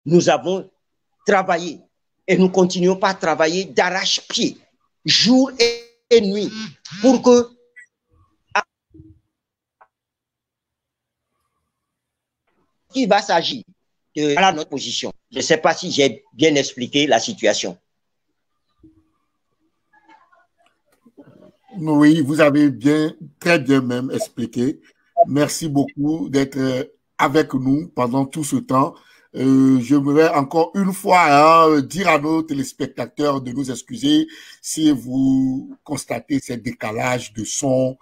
nous avons travaillé et nous continuons par travailler d'arrache-pied, jour et nuit, pour que il va s'agir de notre position. Je ne sais pas si j'ai bien expliqué la situation. Oui, vous avez très bien même expliqué. Merci beaucoup d'être avec nous pendant tout ce temps. J'aimerais encore une fois dire à nos téléspectateurs de nous excuser si vous constatez ces décalages de son.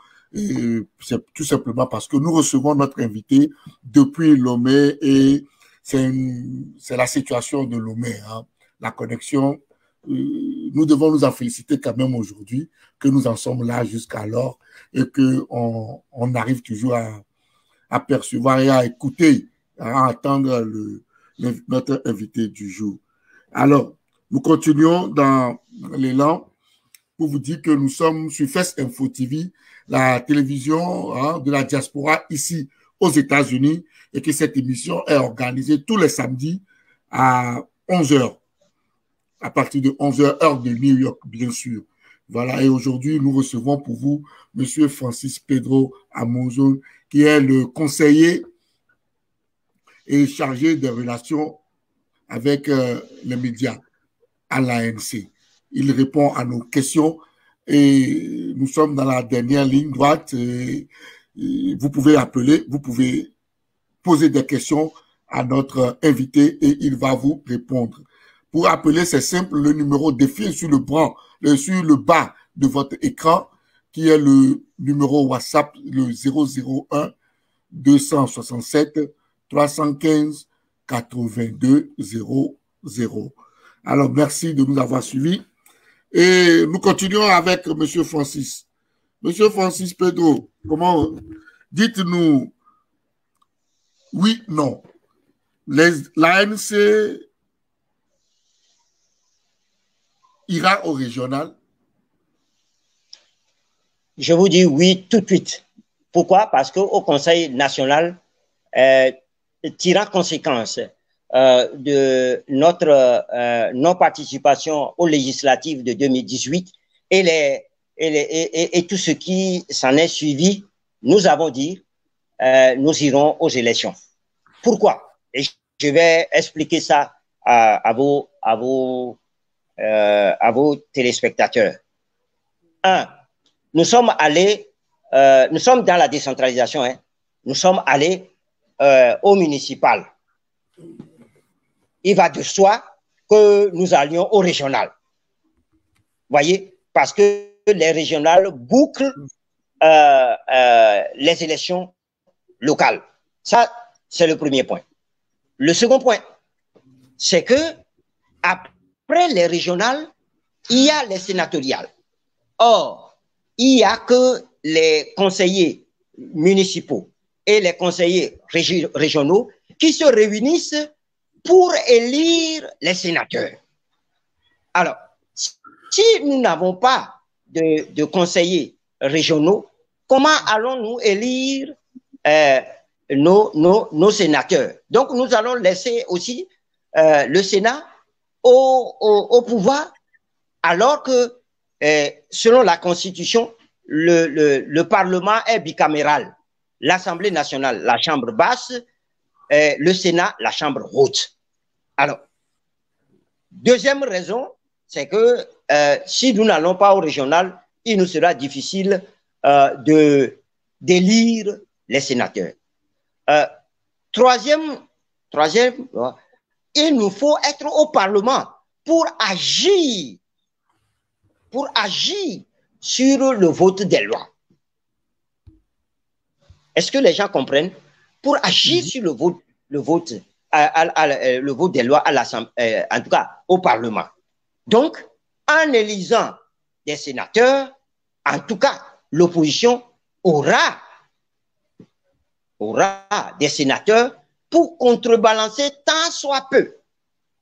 C'est tout simplement parce que nous recevons notre invité depuis Lomé et c'est la situation de Lomé. La connexion, nous devons nous en féliciter quand même aujourd'hui que nous en sommes là jusqu'alors et qu'on arrive toujours à percevoir et à écouter, à entendre notre invité du jour. Alors, nous continuons dans l'élan pour vous dire que nous sommes sur Fest Info TV, la télévision de la diaspora ici aux États-Unis, et que cette émission est organisée tous les samedis à 11h, à partir de 11h, heure de New York, bien sûr. Voilà, et aujourd'hui, nous recevons pour vous M. Francis Pedro Amozon, qui est le conseiller et chargé des relations avec les médias à l'ANC. Il répond à nos questions et nous sommes dans la dernière ligne droite. Vous pouvez appeler, vous pouvez poser des questions à notre invité et il va vous répondre. Pour appeler, c'est simple, le numéro défile sur le bas de votre écran, qui est le numéro WhatsApp, le 001 267 315 82 00. Alors, merci de nous avoir suivis. Et nous continuons avec M. Francis. M. Francis Pedro, dites-nous, oui, non. L'ANC ira au régional? Je vous dis oui tout de suite. Pourquoi? Parce qu'au Conseil national, tirant conséquence de notre non-participation aux législatives de 2018 et tout ce qui s'en est suivi, nous avons dit nous irons aux élections. Pourquoi? Et je vais expliquer ça à vos téléspectateurs. Nous sommes allés, nous sommes dans la décentralisation, nous sommes allés au municipal. Il va de soi que nous allions au régional. Voyez, parce que les régionales bouclent les élections locales. Ça, c'est le premier point. Le second point, c'est que après les régionales, il y a les sénatoriales. Or, il n'y a que les conseillers municipaux et les conseillers régionaux qui se réunissent pour élire les sénateurs. Alors, si nous n'avons pas de conseillers régionaux, comment allons-nous élire nos sénateurs? Donc, nous allons laisser aussi le Sénat au pouvoir, alors que, selon la Constitution, le Parlement est bicaméral. L'Assemblée nationale, la Chambre basse, le Sénat, la Chambre haute. Alors, deuxième raison, c'est que si nous n'allons pas au régional, il nous sera difficile d'élire les sénateurs. Troisième, il nous faut être au Parlement pour agir sur le vote des lois. Est-ce que les gens comprennent? Pour agir sur le vote des lois à l'Assemblée, en tout cas au Parlement. Donc, en élisant des sénateurs, en tout cas, l'opposition aura des sénateurs pour contrebalancer tant soit peu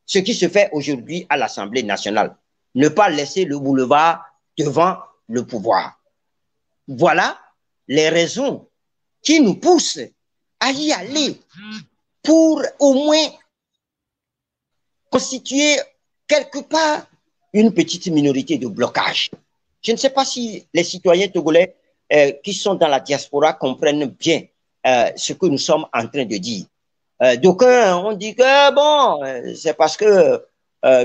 ce qui se fait aujourd'hui à l'Assemblée nationale. Ne pas laisser le boulevard devant le pouvoir. Voilà les raisons qui nous poussent à y aller pour au moins constituer quelque part une petite minorité de blocage. Je ne sais pas si les citoyens togolais qui sont dans la diaspora comprennent bien ce que nous sommes en train de dire. D'aucuns ont dit que bon, c'est parce que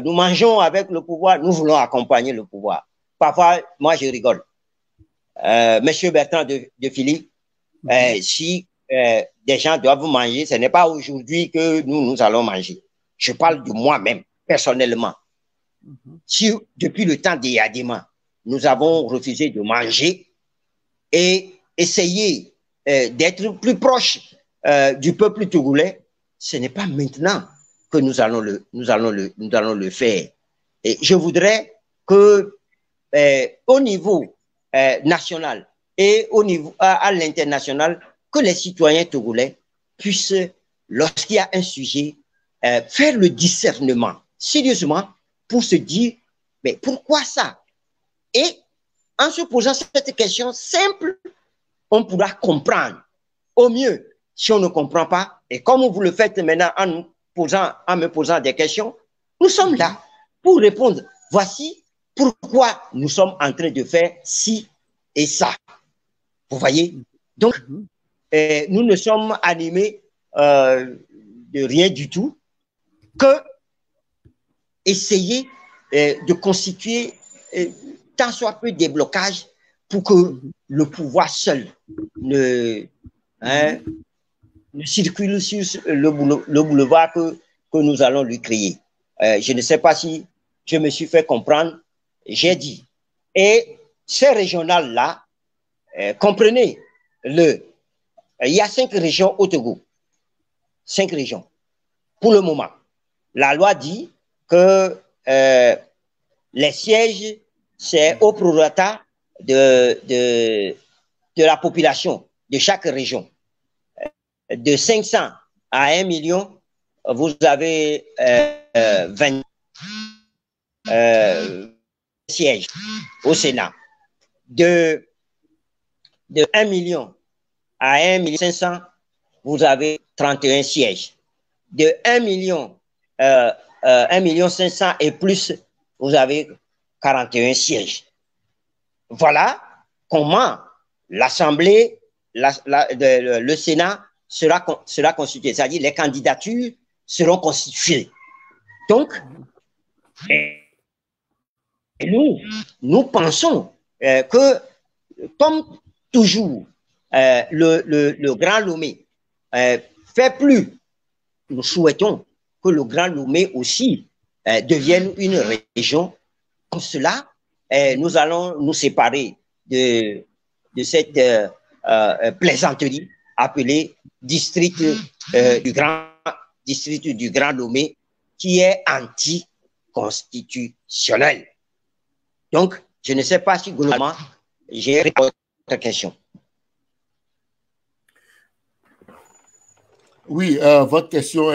nous mangeons avec le pouvoir, nous voulons accompagner le pouvoir. Parfois, moi, je rigole. Monsieur Bertrand de Philippe, si des gens doivent manger, ce n'est pas aujourd'hui que nous allons manger. Je parle de moi-même, personnellement. Si depuis le temps des Yadima, nous avons refusé de manger et essayer d'être plus proche du peuple togolais, ce n'est pas maintenant que nous allons le faire. Et je voudrais que au niveau national et au niveau à l'international, que les citoyens togolais puissent, lorsqu'il y a un sujet, faire le discernement, sérieusement, pour se dire, mais pourquoi ça? Et en se posant cette question simple, on pourra comprendre. Au mieux, si on ne comprend pas, et comme vous le faites maintenant en me posant des questions, nous sommes là pour répondre. Voici pourquoi nous sommes en train de faire ci et ça. Vous voyez? Donc, nous ne sommes animés de rien du tout que essayer de constituer tant soit peu des blocages pour que le pouvoir seul ne circule sur le boulevard que nous allons lui créer. Je ne sais pas si je me suis fait comprendre, j'ai dit. Et ces régionales-là, comprenez, il y a 5 régions au Togo. 5 régions. Pour le moment, la loi dit que les sièges, c'est au prorata de la population de chaque région. De 500 à 1 million, vous avez 20 sièges au Sénat. De 1 million à 1 500 000, vous avez 31 sièges. De 1 million, 1 500 000 et plus, vous avez 41 sièges. Voilà comment l'Assemblée, le Sénat sera constitué. C'est-à-dire les candidatures seront constituées. Donc, nous pensons que, comme toujours, le Grand Lomé fait plus. Nous souhaitons que le Grand Lomé aussi devienne une région. Pour cela, nous allons nous séparer de cette plaisanterie appelée district du Grand Lomé, qui est anticonstitutionnel. Donc, je ne sais pas si globalement j'ai répondu à votre question. Oui, votre question,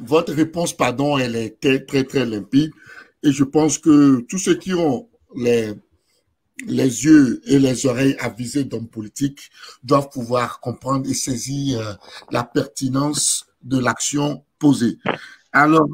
votre réponse, pardon, elle est très, très limpide. Et je pense que tous ceux qui ont les yeux et les oreilles avisés d'hommes politiques doivent pouvoir comprendre et saisir la pertinence de l'action posée. Alors,